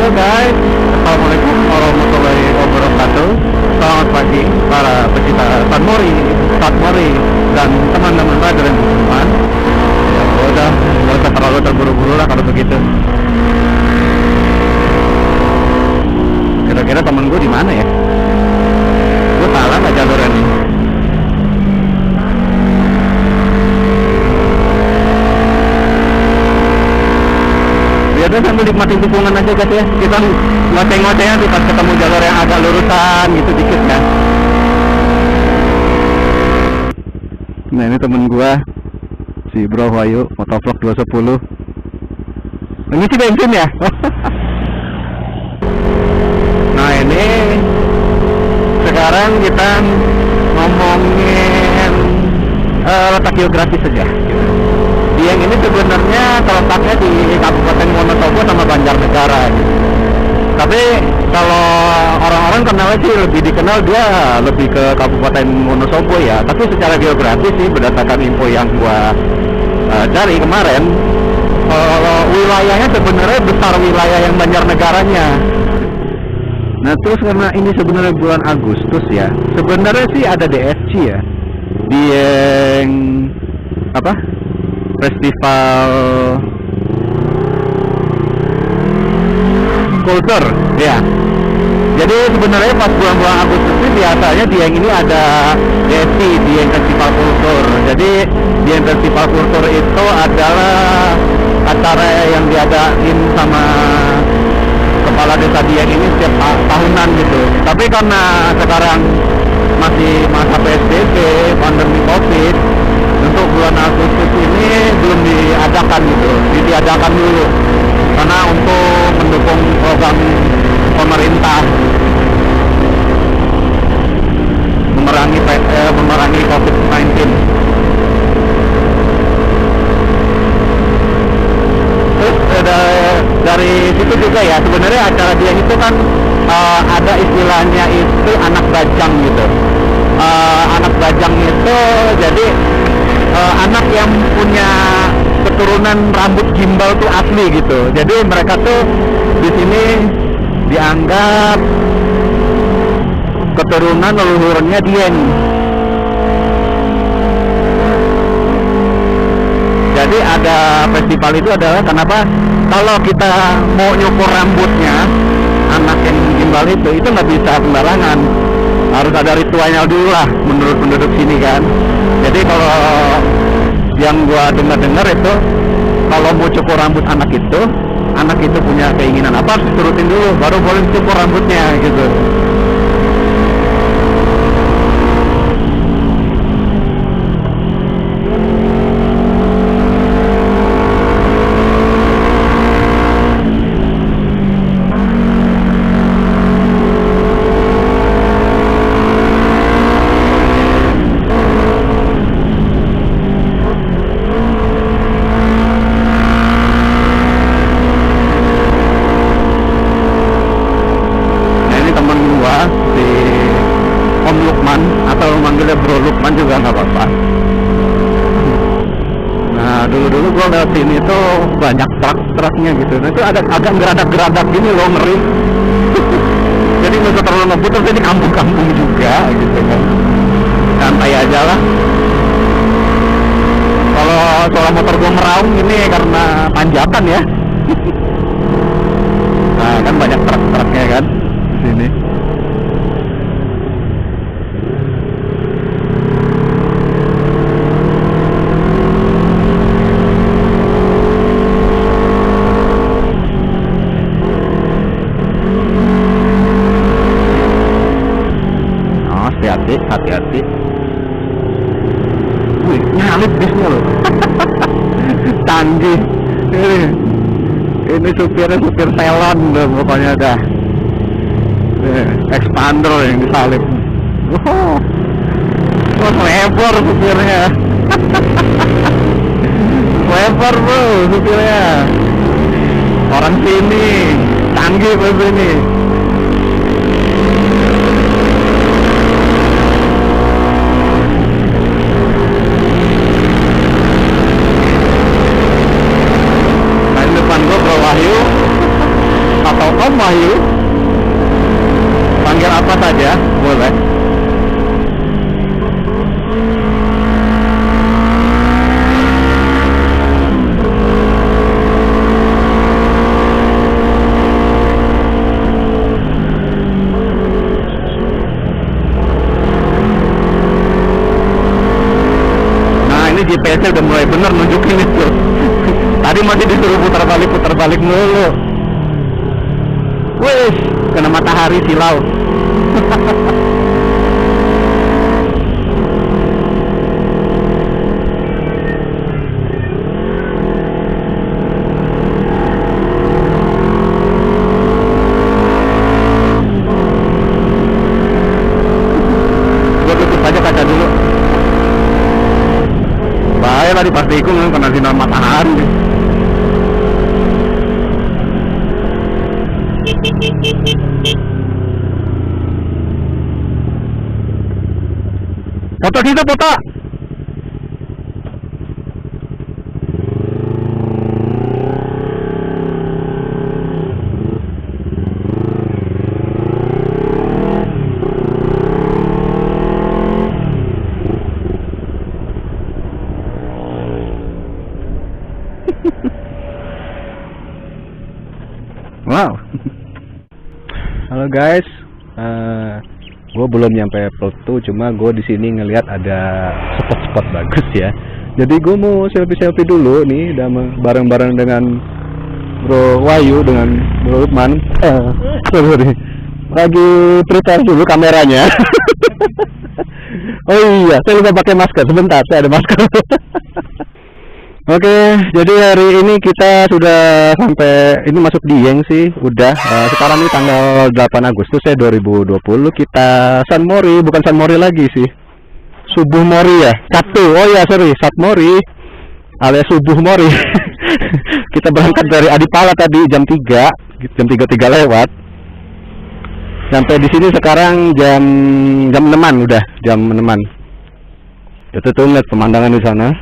Halo guys, Assalamualaikum warahmatullahi wabarakatuh. Selamat pagi para pecinta San Mori dan teman-teman rider yang budiman. Ya udah, nggak usah terlalu terburu-buru lah kalau begitu. Kira-kira temen gue di mana ya? Gue salah nggak jalurnya nih? Biar sambil nikmatin tikungan aja guys ya. Kita ngoceng-ngocengnya pas ketemu jalur yang agak lurusan gitu dikit kan. Nah ini temen gua si Bro Wahyu Motovlog 210. Ini sih bensin ya. Nah ini sekarang kita ngomongin letak geografis saja gitu. Dieng ini sebenarnya terletaknya di Kabupaten Wonosobo sama Banjarnegara gitu. Tapi kalau orang-orang kenalnya sih lebih dikenal dia lebih ke Kabupaten Wonosobo ya. Tapi secara geografis sih berdasarkan info yang gua cari kemarin, wilayahnya sebenarnya besar wilayah yang Banjarnegaranya. Nah terus karena ini sebenarnya bulan Agustus ya, sebenarnya sih ada DFC ya, Dieng apa? Festival Culture ya. Jadi sebenarnya pas bulan-bulan Agustus ini biasanya Dieng ini ada DFC, Dieng Festival Culture. Jadi Dieng Festival Culture itu adalah acara yang diadain sama kepala desa Dieng ini setiap tahunan gitu. Tapi karena sekarang masih masa PSBB, pandemi COVID, untuk bulan Agustus ini belum diadakan gitu, diadakan dulu karena untuk mendukung program pemerintah memerangi COVID-19. Terus dari situ juga ya sebenarnya acara dia itu kan ada istilahnya itu anak bajang gitu. Anak bajang itu jadi anak yang punya keturunan rambut gimbal tuh asli gitu. Jadi mereka tuh di sini dianggap keturunan leluhurnya Dieng. Jadi ada festival itu adalah kenapa kalau kita mau nyukur rambutnya anak yang gimbal itu nggak bisa sembarangan, harus ada ritualnya dulu lah menurut penduduk sini kan. Jadi kalau yang gua dengar itu kalau mau cukur rambut anak itu punya keinginan apa harus turutin dulu baru boleh cukur rambutnya gitu. Bro Lukman juga nggak apa-apa. Nah dulu gue lewat sini tuh banyak truk-truknya gitu. Nah itu agak geradak gini loh, ngeri. Jadi nggak usah terlalu ngebut, terus ini kampung-kampung juga gitu kan. Santai aja lah. Kalau soal motor gue ngeraung ini karena tanjakan ya. Nah kan banyak truk-truknya kan di sini. Hati-hati. Wih, nyalip bisnya loh. Canggih. Ini supir Selon loh, pokoknya dah. Expander yang disalip. Oh, lebar supirnya. Lebar bro supirnya. Orang sini canggih bro ini. Om Wahyu. Panggil apa saja, boleh. GPS-nya udah mulai bener nunjukin itu. Tadi masih disuruh putar balik mulu. Wih, kena matahari silau. Gua tutup aja kaca dulu. Bahaya tadi pas tikung kena sinar matahari. Foto kita foto. Wow. Halo guys, gue belum nyampe Pluto, cuma gue di sini ngelihat ada spot-spot bagus ya. Jadi gue mau selfie dulu nih, bareng-bareng dengan Bro Wahyu dengan Bro Lukman. Sorry, lagi prepare dulu kameranya. Oh iya, saya lupa pakai masker. Sebentar, saya ada masker. Oke, jadi hari ini kita sudah sampai, ini masuk Dieng sih, udah. Sekarang ini tanggal 8 Agustus ya 2020, kita San Mori, bukan San Mori lagi sih, Subuh Mori ya, Sabtu. Oh ya sorry, Sat Mori alias Subuh Mori. Kita berangkat dari Adipala tadi jam 3 lewat. Sampai di sini sekarang jam 6-an udah, jam 6-an. Itu tuh lihat pemandangan di sana.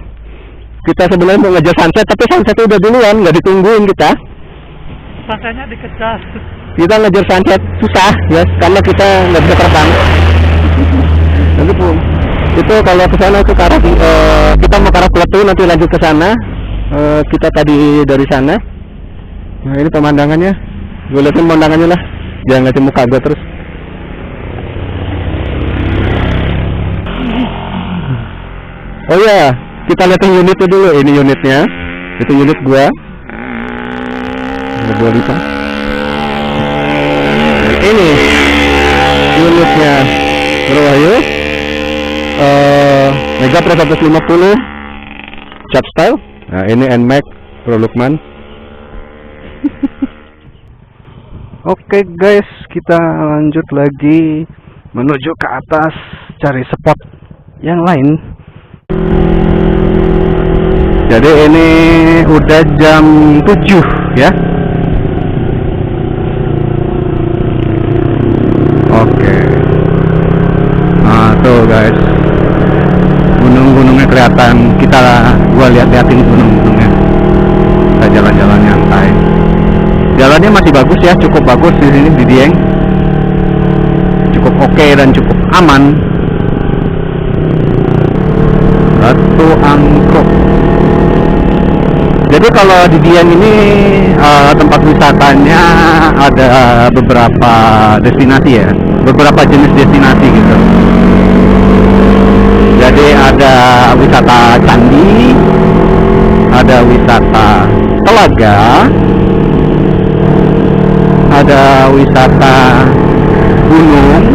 Kita sebenarnya mau ngejar sunset, tapi sunset udah duluan, nggak ditungguin kita. Sunsetnya dikejar. Kita ngejar sunset susah ya, karena kita nggak bisa terbang. Nanti pun itu kalau ke sana ke arah kita mau ke arah Pluto, nanti lanjut ke sana. Kita tadi dari sana. Nah ini pemandangannya, gue liatin pemandangannya lah, jangan ngeliatin muka gue terus. Oh ya, kita lihat unitnya dulu. Ini unitnya, itu unit gua. Ada 2 liter. Ini unitnya Bro Wahyu. Mega Pro 150 Chat Style. Nah ini NMAX Bro Lukman. Oke guys, kita lanjut lagi menuju ke atas cari spot yang lain. Jadi ini udah jam 7 ya. Oke. Nah tuh guys, gunung-gunungnya kelihatan. Gua lihat-liatin gunung-gunungnya. Kita jalan-jalan nyantai. Jalannya masih bagus ya, cukup bagus di sini di Dieng. Cukup oke dan cukup aman. Batu Angkruk. Jadi kalau di Dieng ini tempat wisatanya ada beberapa destinasi ya, beberapa jenis destinasi gitu. Jadi ada wisata candi, ada wisata telaga, ada wisata gunung,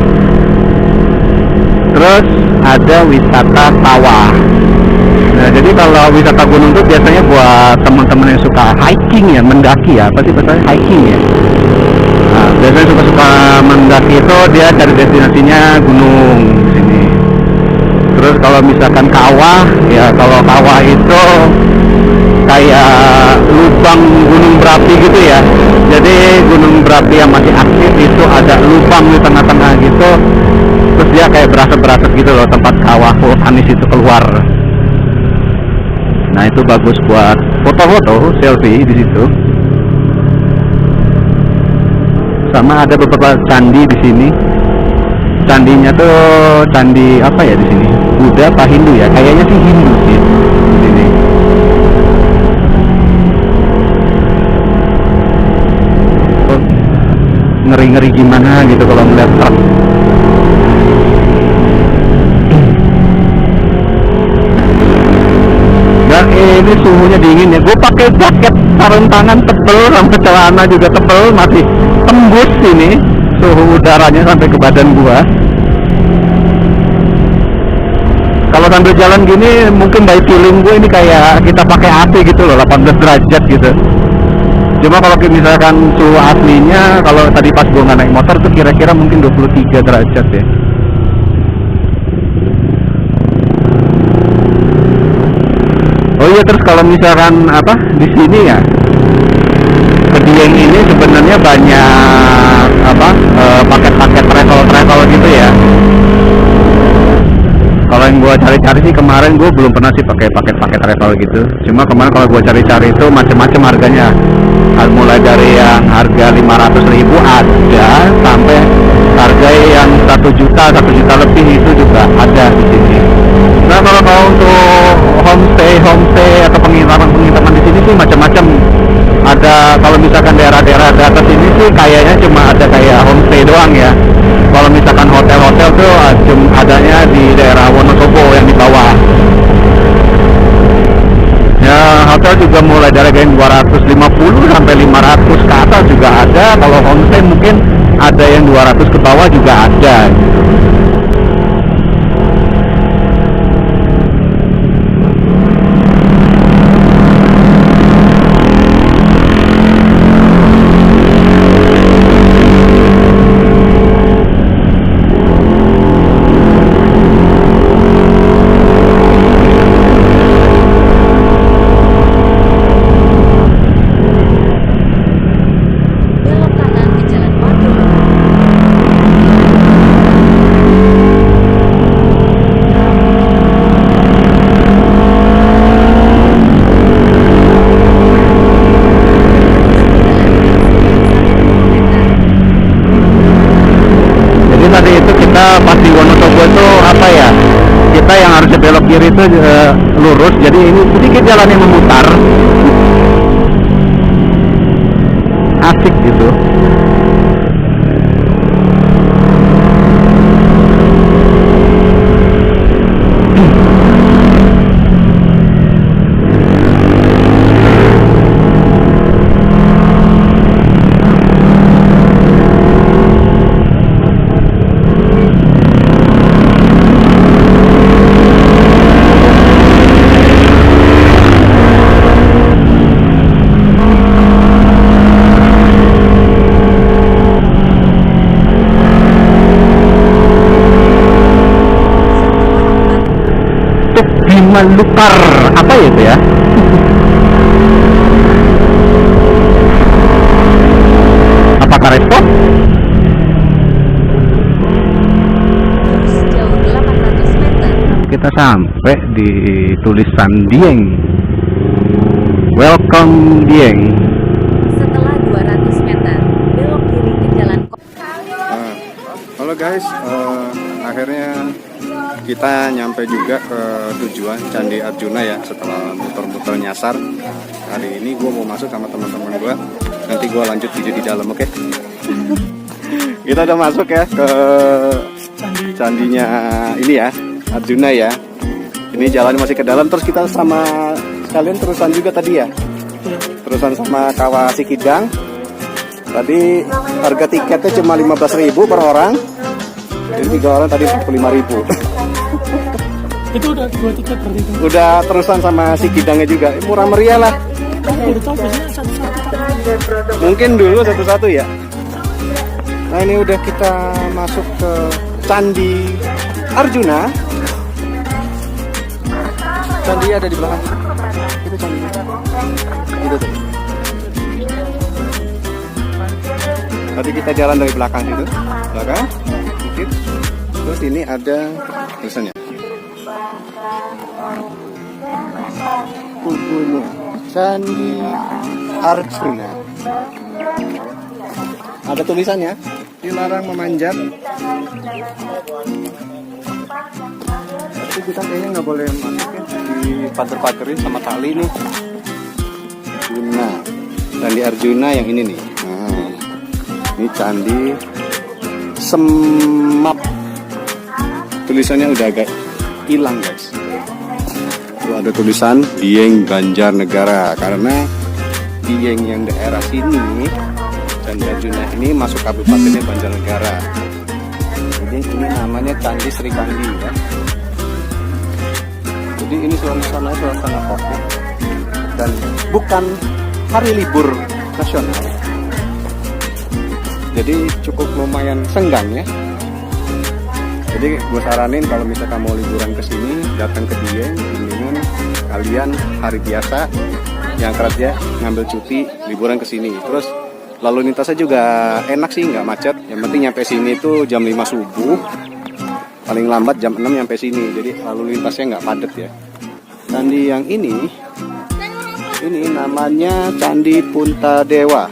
terus ada wisata sawah. Nah, jadi kalau wisata gunung itu biasanya buat teman-teman yang suka hiking ya, mendaki ya, apa sih bahasa hiking ya. Nah, biasanya suka mendaki itu dia cari destinasinya gunung di sini. Terus kalau misalkan kawah, ya kalau kawah itu kayak lubang gunung berapi gitu ya. Jadi gunung berapi yang masih aktif itu ada lubang di tengah-tengah gitu. Terus dia kayak berasap-berasap gitu loh, tempat kawah vulkanis itu keluar. Nah itu bagus buat foto-foto, selfie di situ. sama ada beberapa candi di sini. Candinya tuh candi apa ya di sini? Buddha apa Hindu ya? Kayaknya sih Hindu sih di sini. Oh, ngeri-ngeri gimana gitu kalau ngeliat truk. Dan ini suhunya dingin ya. Gue pakai jaket sarung tangan tebel sama celana juga tebel, masih tembus ini suhu udaranya sampai ke badan gua. Kalau sambil jalan gini mungkin by feeling gue ini kayak kita pakai AC gitu loh, 18 derajat gitu. Cuma kalau misalkan suhu aslinya, kalau tadi pas gua nggak naik motor tuh kira-kira mungkin 23 derajat ya. Oh iya, terus kalau misalkan apa di sini ya, ke Dieng ini sebenarnya banyak apa paket-paket travel gitu ya. Kalau yang gua cari-cari sih kemarin gua belum pernah sih pakai paket-paket travel gitu. Cuma kemarin kalau gua cari-cari itu macam-macam harganya. Mulai dari yang harga 500.000 ada sampai harga yang 1 juta lebih itu juga ada di sini. Nah kalau untuk homestay atau penginapan di sini sih macam-macam. Ada kalau misalkan daerah-daerah di atas ini sih kayaknya cuma ada kayak homestay doang ya. Kalau misalkan hotel-hotel tuh adanya di daerah Wonosobo yang di bawah. Ya hotel juga mulai dari yang 250 sampai 500 ke atas juga ada. Kalau homestay mungkin ada yang 200 ke bawah juga ada gitu. Belok kanan ke Jalan Waduk. Jadi tadi itu kita pas di Wonosobo itu apa ya? Kita yang harusnya belok kiri itu lurus. Jadi ini sedikit jalan yang memutar. Asik gitu. Malukar apa ya itu ya? Apakah respon? Terus jauh 800 meter. Kita sampai di tulisan Dieng. Welcome Dieng. Setelah 200 meter, belok kiri ke Jalan Halo guys, akhirnya kita nyampe juga ke tujuan Candi Arjuna ya. Setelah muter-muter nyasar, hari ini gue mau masuk sama teman-teman gue. Nanti gue lanjut video di dalam, oke? Kita udah masuk ya ke candinya ini ya, Arjuna ya. Ini jalan masih ke dalam, terus kita sama sekalian terusan juga tadi ya. Terusan sama Kawah Sikidang. Tadi harga tiketnya cuma 15.000 per orang. Jadi 3 orang tadi 45.000. Itu udah 2 tiket berarti itu. Udah terusan sama Sikidangnya juga. Murah meriah lah. Udah tahu biasanya satu-satu. Mungkin dulu satu-satu ya. Nah ini udah kita masuk ke Candi Arjuna. Candi ada di belakang. Itu candi. Itu tuh. Tadi kita jalan dari belakang situ. Belakang. Dikit. Terus ini ada tulisannya. Kubunya Candi Arjuna. Ada tulisannya, dilarang memanjat. Tapi kita kayaknya nggak boleh masuk ya, dipager-pagerin sama tali nih. Arjuna, Candi Arjuna yang ini nih. Nah, ini Candi Semap. Tulisannya udah agak hilang guys. Tuh ada tulisan Dieng Banjarnegara, karena Dieng yang daerah sini, Candi Arjuna ini masuk kabupatennya Banjarnegara. Jadi ini namanya Candi Sri Kandi ya. Jadi ini suasana COVID dan bukan hari libur nasional. Jadi cukup lumayan senggang ya. Jadi gue saranin kalau misalkan mau liburan ke sini, datang ke Dieng, mendingan kalian hari biasa yang kerja ngambil cuti liburan ke sini. Terus lalu lintasnya juga enak sih, nggak macet. Yang penting nyampe sini itu jam 5 subuh, paling lambat jam 6 nyampe sini. Jadi lalu lintasnya nggak padat ya. Candi yang ini namanya Candi Puntadewa.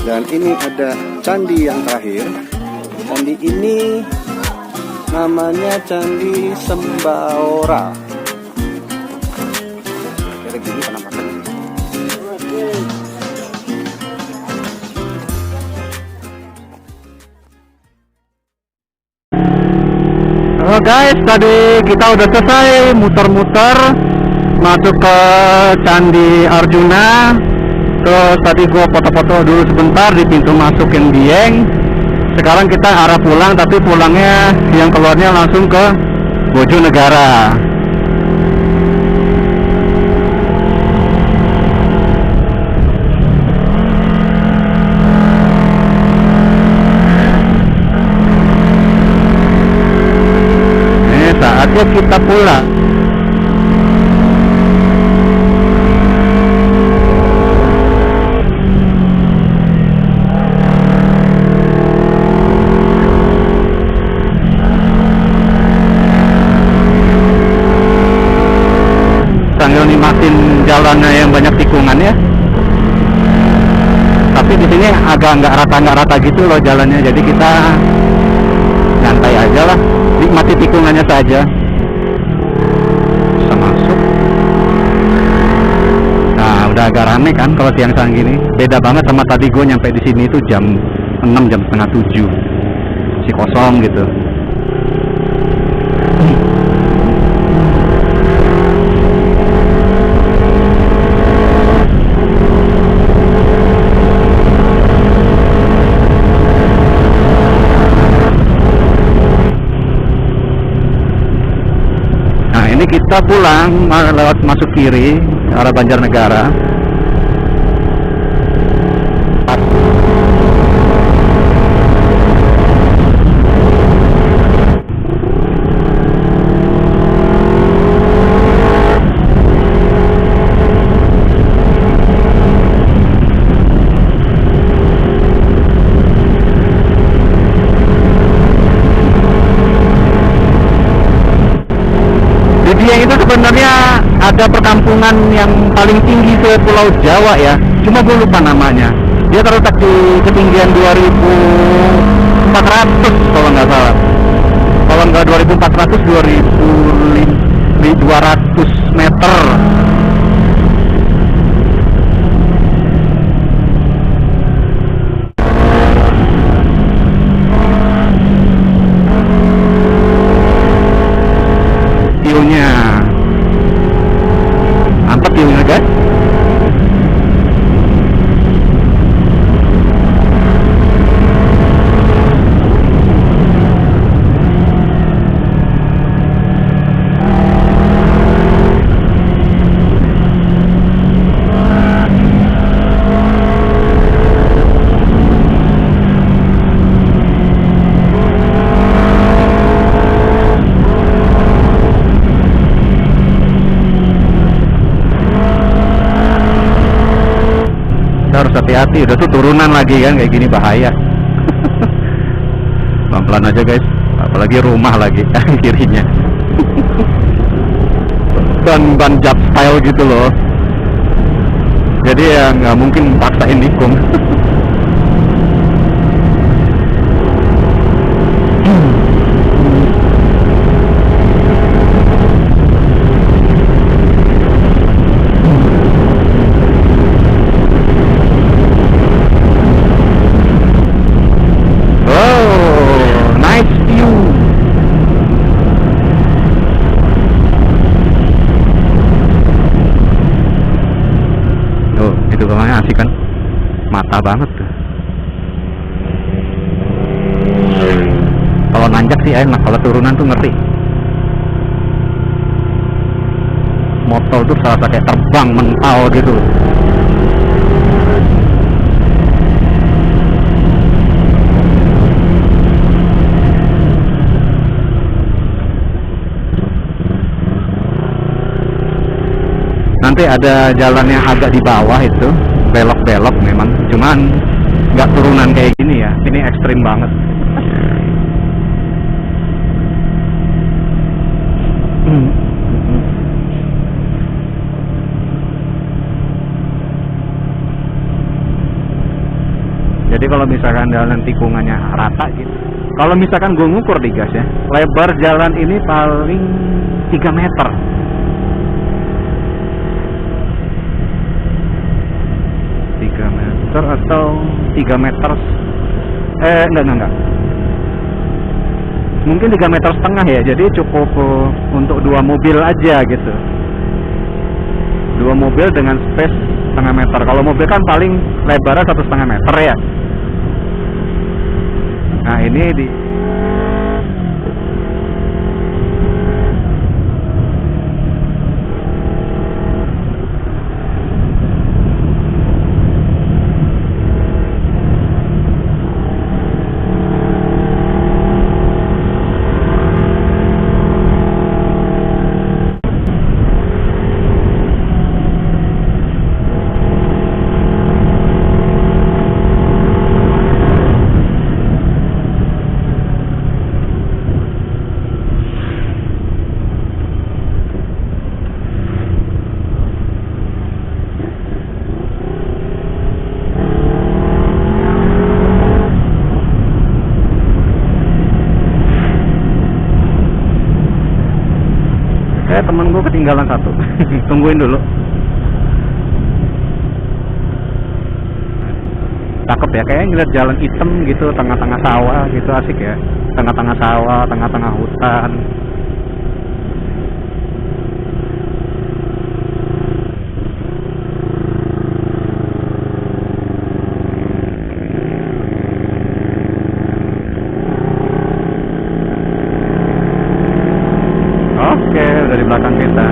Dan ini ada candi yang terakhir. Candi ini namanya Candi Sembaora. Kayak gini penampakannya. Halo guys, tadi kita udah selesai muter-muter masuk ke Candi Arjuna. Terus tadi gua foto-foto dulu sebentar di pintu masuk yang Dieng. Sekarang kita arah pulang, tapi pulangnya yang keluarnya langsung ke Bojonegara. Ini saatnya kita pulang. Sambil nikmatin jalannya yang banyak tikungan ya. Tapi di sini agak nggak rata gitu loh jalannya. Jadi kita nyantai aja lah, nikmati tikungannya saja. Bisa masuk. Nah, udah agak rame kan kalau siang-siang gini. Beda banget sama tadi gue nyampe di sini itu jam 6, jam setengah 7. Masih kosong gitu. Ini kita pulang lewat masuk kiri arah Banjarnegara. Dieng itu sebenarnya ada perkampungan yang paling tinggi se Pulau Jawa ya, cuma gue lupa namanya. Dia terletak di ketinggian 2.400 kalau nggak salah. Kalau nggak 2.400, 2.200 meter. Mantap view-nya guys. Harus hati-hati, udah tuh turunan lagi kan kayak gini bahaya. Pelan-pelan aja guys, apalagi rumah lagi kirinya. Ban jab style gitu loh, jadi ya nggak mungkin paksain nikung. banget tuh. Kalau nanjak sih enak, kalau turunan tuh ngeri. Motor tuh serasa kayak terbang mental gitu. Nanti ada jalan yang agak di bawah itu, belok-belok memang, cuman nggak turunan kayak gini ya. Ini ekstrim banget. Jadi kalau misalkan jalan tikungannya rata gitu, kalau misalkan gue ngukur di gas ya, lebar jalan ini paling 3 meter. Atau 3 meter, enggak, mungkin 3,5 meter ya, jadi cukup untuk 2 mobil aja gitu, 2 mobil dengan space 0,5 meter. Kalau mobil kan paling lebarnya 1,5 meter ya. Nah ini di temen gue ketinggalan satu. Tungguin dulu. Cakep ya, kayaknya ngeliat jalan hitam gitu, tengah-tengah sawah gitu, asik ya. Tengah-tengah sawah, tengah-tengah hutan. Oke, dari belakang kita.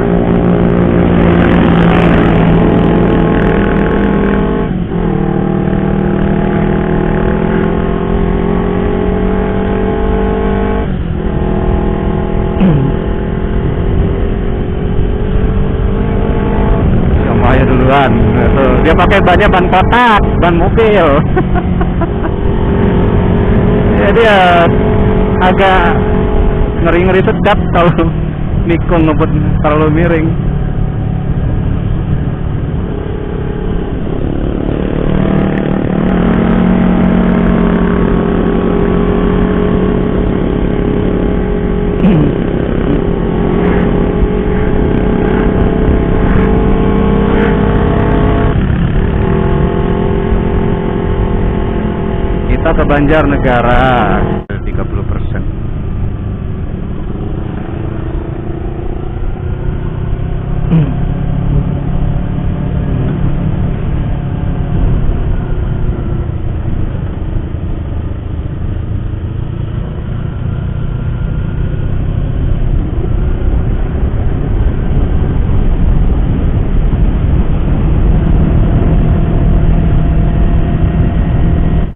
Ayo duluan. Tuh, dia pakai bannya ban kotak, ban mobil. Jadi ya agak ngeri-ngeri sedap kalau nikung ngebut terlalu miring. Kita ke Banjarnegara 30%.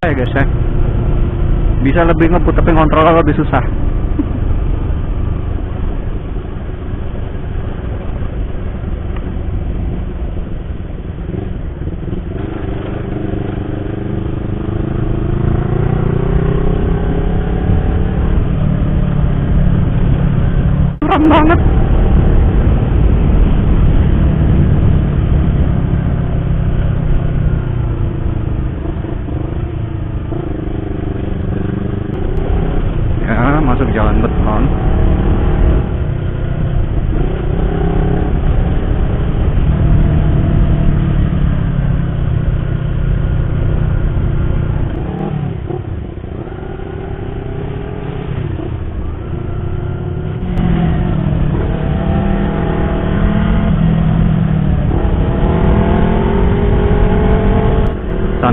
Ya guys ya, bisa lebih ngebut tapi ngontrol lebih susah. Keren banget. Ya, masuk jalan beton.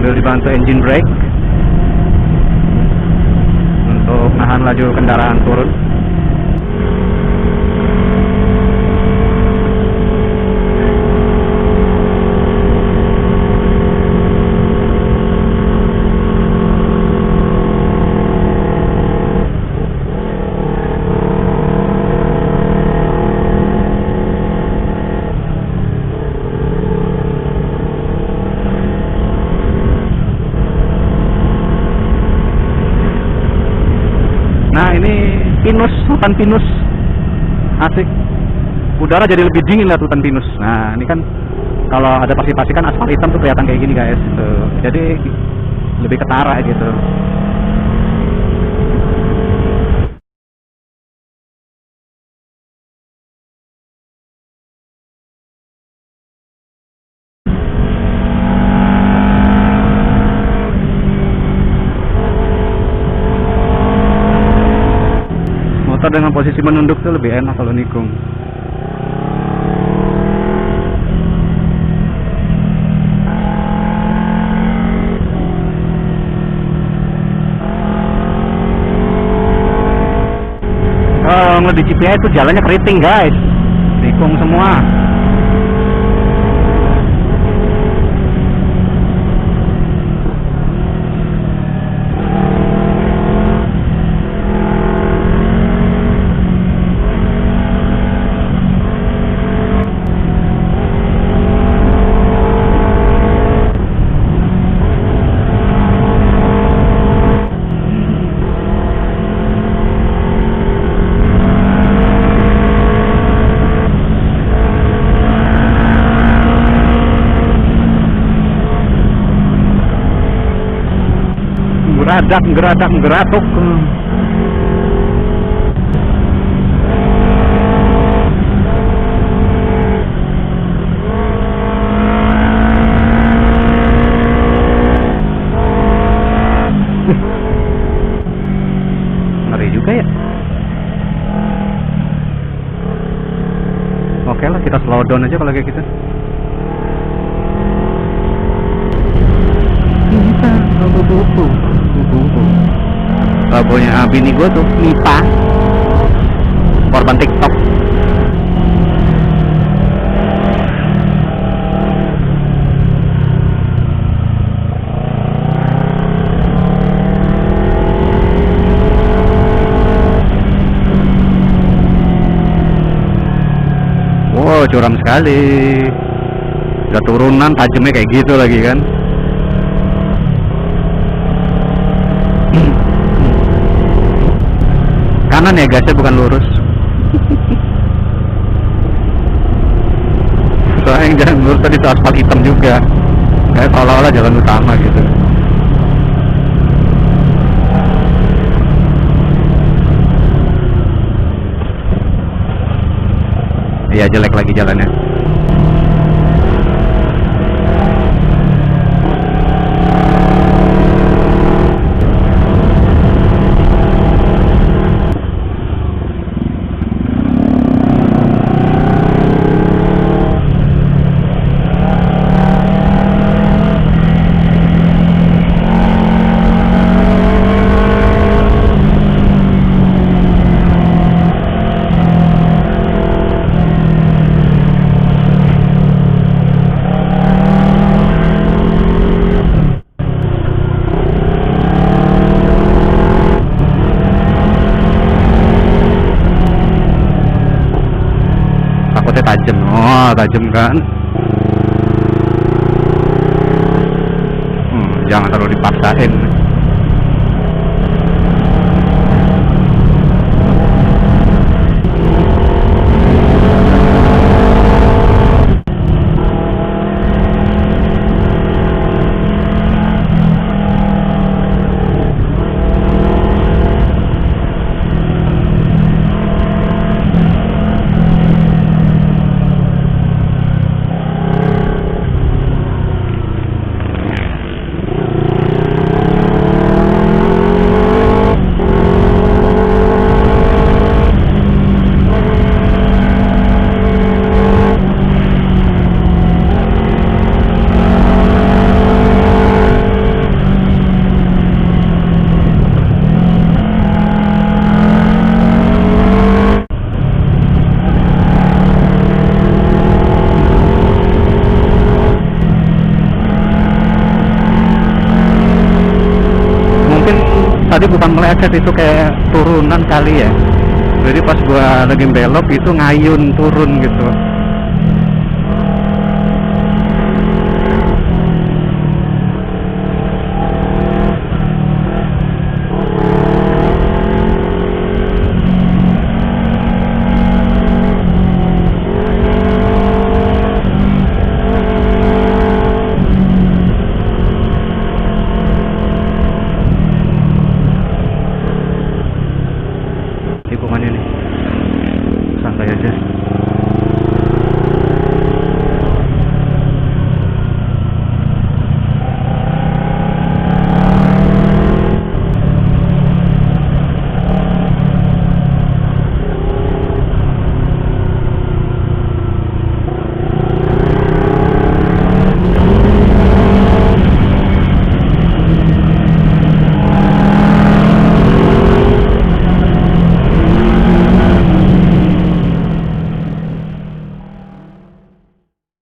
sambil dibantu engine brake untuk nahan laju kendaraan turun. Nah ini pinus, hutan pinus, asik. Udara jadi lebih dingin lah hutan pinus. Nah ini kan kalau ada pasir-pasir kan aspal hitam tuh kelihatan kayak gini guys. Tuh. Jadi lebih ketara gitu. Motor dengan posisi menunduk tuh lebih enak kalau nikung. Kalau di CPI itu jalannya keriting guys, nikung semua. Geradak-geradak-geratuk. Ngeri juga ya. Oke lah, kita slow down aja kalau kayak gitu. Logonya bini gue tuh Nita, korban TikTok. Wow, curam sekali. Udah turunan tajamnya kayak gitu lagi kan. Kanan ya gasnya, bukan lurus. Soalnya yang jalan lurus tadi itu aspal hitam juga, kayak seolah-olah jalan utama gitu. Iya, jelek lagi jalannya. Tajam, oh tajam kan. Jangan terlalu dipaksain. tadi bukan meleset, itu kayak turunan kali ya. Jadi pas gua lagi belok itu ngayun turun gitu.